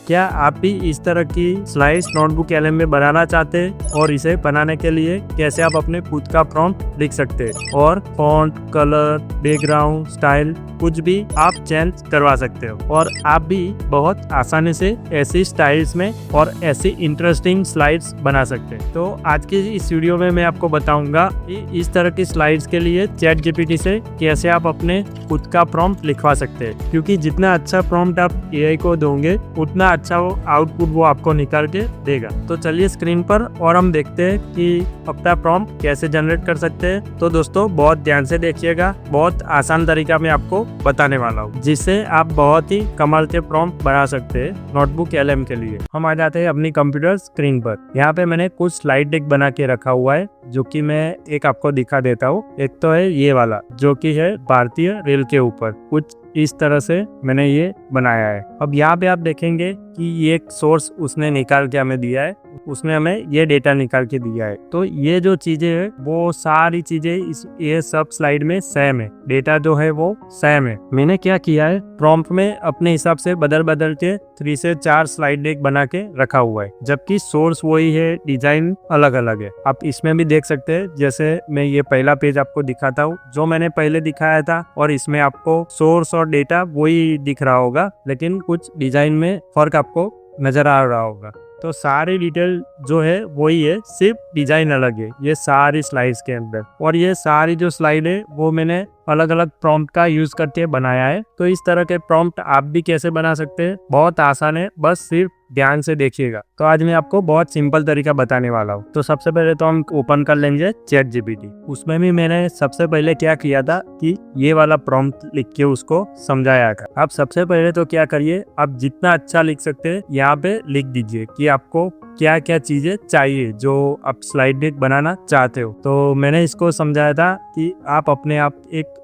क्या आप भी इस तरह की स्लाइड्स नोटबुक एलएम में बनाना चाहते हैं और इसे बनाने के लिए कैसे आप अपने खुद का प्रॉम्प्ट लिख सकते हैं और फॉन्ट, कलर, बैकग्राउंड, स्टाइल कुछ भी आप चेंज करवा सकते हो और आप भी बहुत आसानी से ऐसी स्टाइल्स में और ऐसी इंटरेस्टिंग स्लाइड्स बना सकते हैं। तो आज की इस वीडियो में मैं आपको बताऊंगा कि इस तरह की स्लाइड्स के लिए चैट जीपीटी से कैसे आप अपने खुद का प्रॉम्प्ट लिखवा सकते हैं, क्योंकि जितना अच्छा प्रॉम्प्ट आप एआई को दोगे उतना अच्छा वो आउटपुट वो आपको निकाल के देगा। तो चलिए स्क्रीन पर और हम देखते हैं कि अपना प्रॉम्प्ट कैसे जनरेट कर सकते हैं। तो दोस्तों बहुत ध्यान से देखिएगा, बहुत आसान तरीका मैं आपको बताने वाला हूँ जिससे आप बहुत ही कमाल के प्रॉम्प्ट बना सकते हैं नोटबुक एलएम के लिए। हम आ जाते हैं अपनी कंप्यूटर स्क्रीन पर। यहाँ पे मैंने कुछ स्लाइड डेक बना के रखा हुआ है जो कि मैं एक आपको दिखा देता हूँ। एक तो है ये वाला जो कि है भारतीय रेल के ऊपर, कुछ इस तरह से मैंने ये बनाया है। अब यहाँ पे आप देखेंगे कि ये एक सोर्स उसने निकाल के हमें दिया है, उसने हमें ये डेटा निकाल के दिया है। तो ये जो चीजें है वो सारी चीजें ये सब स्लाइड में सेम है, डेटा जो है वो सेम है। मैंने क्या किया है, प्रॉम्प्ट में अपने हिसाब से बदल के 3 से 4 स्लाइड डेक बना के रखा हुआ है, जबकि सोर्स वही है, डिजाइन अलग अलग है। आप इसमें भी देख सकते हैं, जैसे मैं ये पहला पेज आपको दिखाता हूँ जो मैंने पहले दिखाया था, और इसमें आपको सोर्स और डेटा वही दिख रहा होगा, लेकिन कुछ डिजाइन में फर्क आपको नजर आ रहा होगा। तो सारी डिटेल जो है वही है, सिर्फ डिजाइन अलग है ये सारी स्लाइड्स के अंदर। और ये सारी जो स्लाइड है वो मैंने अलग अलग प्रॉम्प्ट का यूज करके बनाया है। तो इस तरह के प्रॉम्प्ट आप भी कैसे बना सकते हैं, बहुत आसान है, बस सिर्फ ध्यान से देखिएगा। तो आज मैं आपको बहुत सिंपल तरीका बताने वाला हूँ। तो सबसे पहले तो हम ओपन कर लेंगे चैट जीपीटी। उसमें भी मैंने सबसे पहले क्या किया था कि ये वाला प्रॉम्प्ट लिख के उसको समझाया था। आप सबसे पहले तो क्या करिए, आप जितना अच्छा लिख सकते हैं यहाँ पे लिख दीजिए कि आपको क्या क्या चीजें चाहिए जो आप स्लाइड डेक बनाना चाहते हो। तो मैंने इसको समझाया था कि आप अपने आप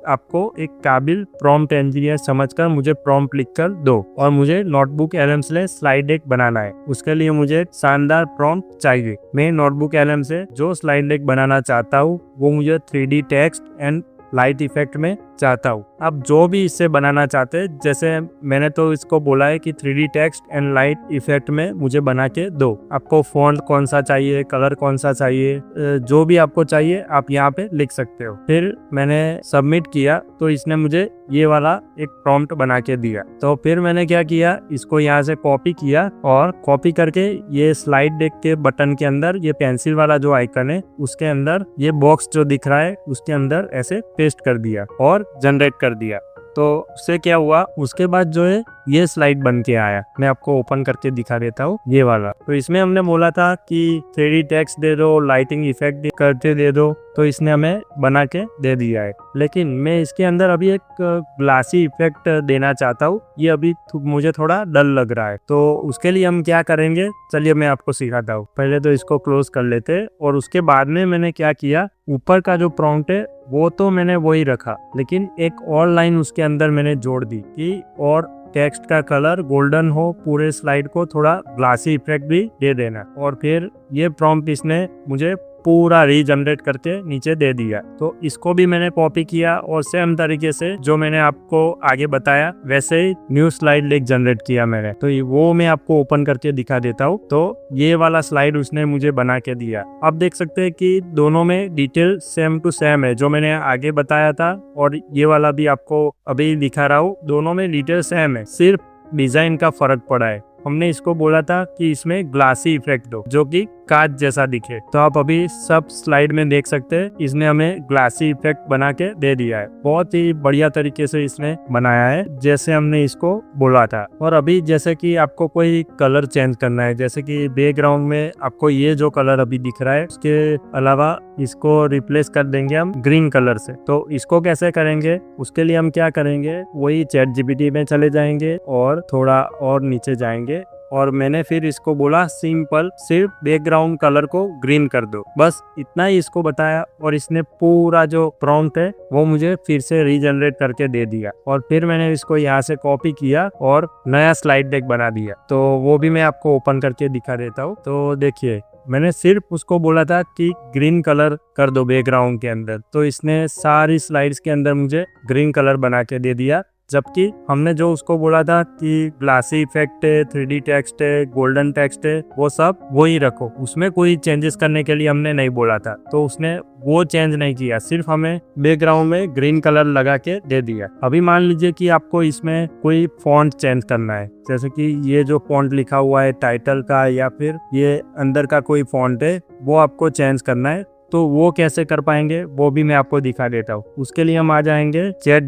आपको एक काबिल प्रॉम्प्ट इंजीनियर समझकर मुझे प्रॉम्प्ट लिखकर दो और मुझे नोटबुक एलएम से स्लाइड डेक बनाना है। उसके लिए मुझे शानदार प्रॉम्प्ट चाहिए। मैं नोटबुक एलएम से जो स्लाइड डेक बनाना चाहता हूँ वो मुझे 3D text and light effect में चाहता हूँ। आप जो भी इससे बनाना चाहते हैं, जैसे मैंने तो इसको बोला है कि 3D text and light effect में मुझे बना के दो। आपको फॉन्ट कौन सा चाहिए, कलर कौन सा चाहिए, जो भी आपको चाहिए आप यहाँ पे लिख सकते हो। फिर मैंने सबमिट किया तो इसने मुझे ये वाला एक प्रॉम्प्ट बना के दिया। तो फिर मैंने क्या किया, इसको यहाँ से कॉपी किया और कॉपी करके ये स्लाइड डेक के बटन के अंदर ये पेंसिल वाला जो आइकन है उसके अंदर ये बॉक्स जो दिख रहा है उसके अंदर ऐसे पेस्ट कर दिया और जनरेट कर दिया। तो उससे क्या हुआ, उसके बाद जो है ये स्लाइड बन के आया। मैं आपको ओपन करके दिखा देता हूँ ये वाला। तो इसमें हमने बोला था कि 3D टेक्स्ट दे दो, लाइटिंग इफेक्ट करके दे दो, तो इसने हमें बना के दे दिया है। लेकिन मैं इसके अंदर अभी एक ग्लासी इफेक्ट देना चाहता हूँ, ये अभी मुझे थोड़ा डर लग रहा है। तो उसके लिए हम क्या करेंगे, चलिए मैं आपको सिखाता हूँ। पहले तो इसको क्लोज कर लेते हैं और उसके बाद में मैंने क्या किया, ऊपर का जो प्रॉम्प्ट है वो तो मैंने वही रखा, लेकिन एक और लाइन उसके अंदर मैंने जोड़ दी कि और टेक्स्ट का कलर गोल्डन हो, पूरे स्लाइड को थोड़ा ग्लासी इफेक्ट भी दे देना। और फिर ये प्रॉम्प्ट इसने मुझे पूरा रीजनरेट करके नीचे दे दिया। तो इसको भी मैंने कॉपी किया और सेम तरीके से जो मैंने आपको आगे बताया वैसे ही न्यू स्लाइड डेक जनरेट किया मैंने। तो वो मैं आपको ओपन करके दिखा देता हूँ। तो ये वाला स्लाइड उसने मुझे बना के दिया। आप देख सकते हैं कि दोनों में डिटेल सेम टू सेम है, जो मैंने आगे बताया था और ये वाला भी आपको अभी दिखा रहा हूँ, दोनों में डिटेल सेम है, सिर्फ डिजाइन का फर्क पड़ा है। हमने इसको बोला था कि इसमें ग्लासी इफेक्ट दो जो कि कांच जैसा दिखे। तो आप अभी सब स्लाइड में देख सकते हैं इसने हमें ग्लासी इफेक्ट बना के दे दिया है। बहुत ही बढ़िया तरीके से इसने बनाया है जैसे हमने इसको बोला था। और अभी जैसे कि आपको कोई कलर चेंज करना है, जैसे कि बैकग्राउंड में आपको ये जो कलर अभी दिख रहा है उसके अलावा इसको रिप्लेस कर देंगे हम ग्रीन कलर से। तो इसको कैसे करेंगे, उसके लिए हम क्या करेंगे, वही चैट जीपीटी में चले जाएंगे और थोड़ा और नीचे जाएंगे और मैंने फिर इसको बोला सिंपल सिर्फ बैकग्राउंड कलर को ग्रीन कर दो, बस इतना ही इसको बताया और इसने पूरा जो प्रॉम्प्ट है वो मुझे फिर से रीजनरेट करके दे दिया। और फिर मैंने इसको यहाँ से कॉपी किया और नया स्लाइड डेक बना दिया। तो वो भी मैं आपको ओपन करके दिखा देता हूँ। तो देखिए मैंने सिर्फ उसको बोला था कि ग्रीन कलर कर दो बैकग्राउंड के अंदर, तो इसने सारी स्लाइड्स के अंदर मुझे ग्रीन कलर बना के दे दिया। जबकि हमने जो उसको बोला था कि ग्लासी इफेक्ट है, 3D टेक्स्ट है, गोल्डन टेक्स्ट है, वो सब वही रखो, उसमें कोई चेंजेस करने के लिए हमने नहीं बोला था। तो उसने वो चेंज नहीं किया, सिर्फ हमें बैकग्राउंड में ग्रीन कलर लगा के दे दिया। अभी मान लीजिए कि आपको इसमें कोई फॉन्ट चेंज करना है, जैसे कि ये जो फॉन्ट लिखा हुआ है टाइटल का या फिर ये अंदर का कोई फॉन्ट है, वो आपको चेंज करना है। तो वो कैसे कर पाएंगे वो भी मैं आपको दिखा देता हूँ। उसके लिए हम आ जाएंगे चैट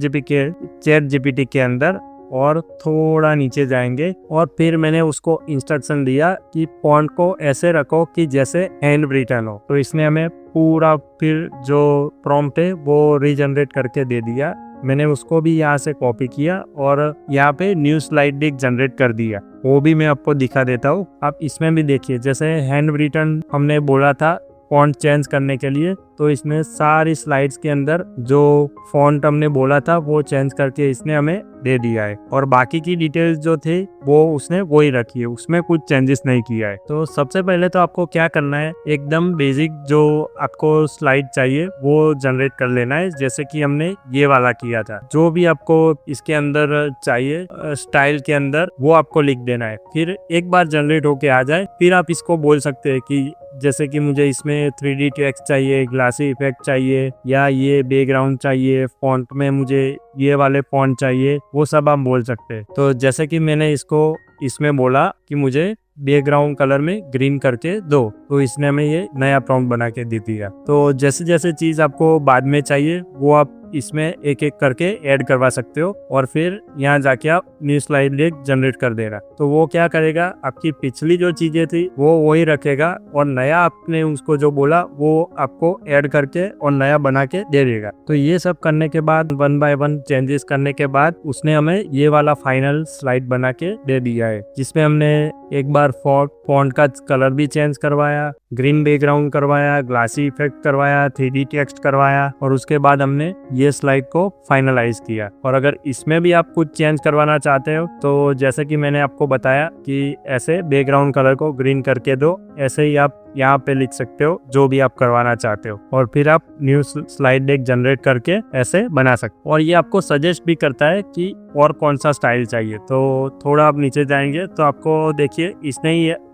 जीपीटी के अंदर और थोड़ा नीचे जाएंगे और फिर मैंने उसको इंस्ट्रक्शन दिया कि फॉन्ट को ऐसे रखो कि जैसे हैंड रिटन हो। तो इसने हमें पूरा फिर जो प्रॉम्प्ट है वो रीजनरेट करके दे दिया। मैंने उसको भी यहाँ से कॉपी किया और यहाँ पे न्यू स्लाइड डेक जनरेट कर दिया, वो भी मैं आपको दिखा देता हूँ। आप इसमें भी देखिए, जैसे हैंड रिटन हमने बोला था फॉन्ट चेंज करने के लिए, तो इसने सारी स्लाइड्स के अंदर जो फॉन्ट हमने बोला था वो चेंज करके इसने हमें दे दिया है। और बाकी की डिटेल्स जो थे वो उसने वही रखी है, उसमें कुछ चेंजेस नहीं किया है। तो सबसे पहले तो आपको क्या करना है, एकदम बेसिक जो आपको स्लाइड चाहिए वो जनरेट कर लेना है, जैसे कि हमने ये वाला किया था। जो भी आपको इसके अंदर चाहिए स्टाइल के अंदर, वो आपको लिख देना है। फिर एक बार जनरेट होके आ जाए, फिर आप इसको बोल सकते हैं कि जैसे कि मुझे इसमें 3D टेक्स्ट चाहिए, ग्लासी इफेक्ट चाहिए, या ये बैकग्राउंड चाहिए, फॉन्ट में मुझे ये वाले फॉन्ट चाहिए, वो सब आप बोल सकते हैं। तो जैसे कि मैंने इसको इसमें बोला कि मुझे बैकग्राउंड कलर में ग्रीन करके दो, तो इसने हमें ये नया प्रॉम्प्ट बना के दे दिया। तो जैसे जैसे चीज आपको बाद में चाहिए वो आप इसमें एक एक करके ऐड करवा सकते हो और फिर यहाँ जाके आप न्यू स्लाइड डेक जनरेट कर देना। तो वो क्या करेगा, आपकी पिछली जो चीजें थी वो वही रखेगा और नया आपने उसको जो बोला वो आपको ऐड करके और नया बना के दे देगा। तो ये सब करने के बाद 1 बाय 1 चेंजेस करने के बाद उसने हमें ये वाला फाइनल स्लाइड बना के दे दिया है, जिसमें हमने एक बार फॉन्ट का कलर भी चेंज करवाया, ग्रीन बैकग्राउंड करवाया, ग्लासी इफेक्ट करवाया, 3D टेक्स्ट करवाया और उसके बाद हमने ये स्लाइड को फाइनलाइज किया। और अगर इसमें भी आप कुछ चेंज करवाना चाहते हो तो जैसे कि मैंने आपको बताया कि ऐसे बैकग्राउंड कलर को ग्रीन करके दो, ऐसे ही आप यहाँ पे लिख सकते हो जो भी आप करवाना चाहते हो और फिर आप न्यू स्लाइड डेक जनरेट करके ऐसे बना सकते हो। और ये आपको सजेस्ट भी करता है कि और कौन सा स्टाइल चाहिए। तो थोड़ा आप नीचे जाएंगे तो आपको देखिए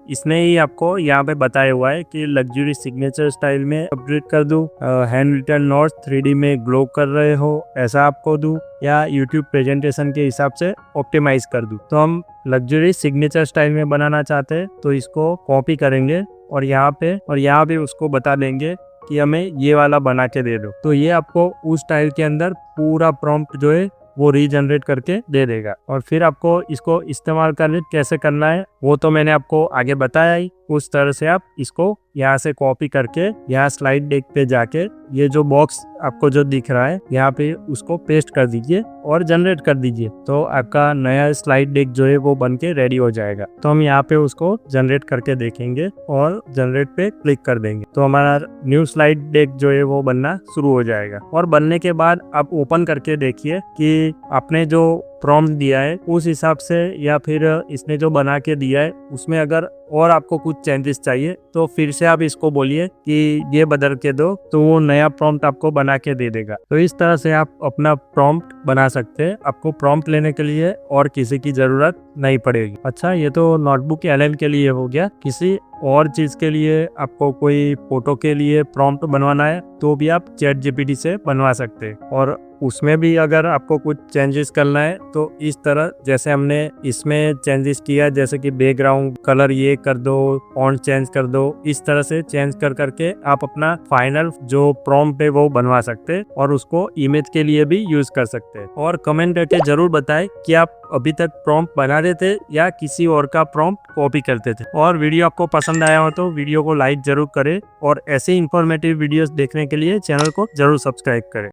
इसने ही आपको यहाँ पे बताया हुआ है कि लग्जरी सिग्नेचर स्टाइल में अपडेट कर दूं, हैंड रिटन नोट्स 3D में ग्लो कर रहे हो ऐसा आपको दूं, या यूट्यूब प्रेजेंटेशन के हिसाब से ऑप्टिमाइज कर दूं। तो हम लग्जरी सिग्नेचर स्टाइल में बनाना चाहते हैं तो इसको कॉपी करेंगे और यहाँ पे उसको बता देंगे कि हमें ये वाला बना के दे दो। तो ये आपको उस स्टाइल के अंदर पूरा प्रॉम्प्ट जो है वो रीजनरेट करके दे देगा। और फिर आपको इसको इस्तेमाल कैसे करना है वो तो मैंने आपको आगे बताया ही। उस तरह से आप इसको यहाँ से कॉपी करके यहाँ स्लाइड डेक पे जाके ये जो बॉक्स आपको जो दिख रहा है यहाँ पे उसको पेस्ट कर दीजिए और जनरेट कर दीजिए। तो आपका नया स्लाइड डेक जो है वो बन के रेडी हो जाएगा। तो हम यहाँ पे उसको जनरेट करके देखेंगे और जनरेट पे क्लिक कर देंगे तो हमारा न्यू स्लाइड डेक जो है वो बनना शुरू हो जाएगा। और बनने के बाद आप ओपन करके देखिए कि आपने जो प्रॉम्प्ट दिया है उस हिसाब से या फिर इसने जो बना के दिया है उसमें अगर और आपको कुछ चेंजेस चाहिए तो फिर से आप इसको बोलिए कि ये बदल के दो, तो वो नया प्रॉम्प्ट आपको बना के दे देगा। तो इस तरह से आप अपना प्रॉम्प्ट बना सकते हैं। आपको प्रॉम्प्ट लेने के लिए और किसी की जरूरत नहीं पड़ेगी। अच्छा, ये तो नोटबुक LM के लिए हो गया। किसी और चीज के लिए आपको कोई फोटो के लिए प्रॉम्प्ट बनवाना है तो भी आप चैट जीपीटी से बनवा सकते हैं। और उसमें भी अगर आपको कुछ चेंजेस करना है तो इस तरह जैसे हमने इसमें चेंजेस किया, जैसे कि बैकग्राउंड कलर ये कर दो, फॉन्ट चेंज कर दो, इस तरह से चेंज कर करके आप अपना फाइनल जो प्रॉम्प्ट है वो बनवा सकते हैं और उसको इमेज के लिए भी यूज कर सकते हैं। और कमेंट करके जरूर बताएं कि आप अभी तक प्रॉम्प्ट बना रहे थे या किसी और का प्रॉम्प्ट कॉपी करते थे। और वीडियो आपको पसंद आया हो तो वीडियो को लाइक जरूर करें और ऐसे इंफॉर्मेटिव वीडियोस देखने के लिए चैनल को जरूर सब्सक्राइब करें।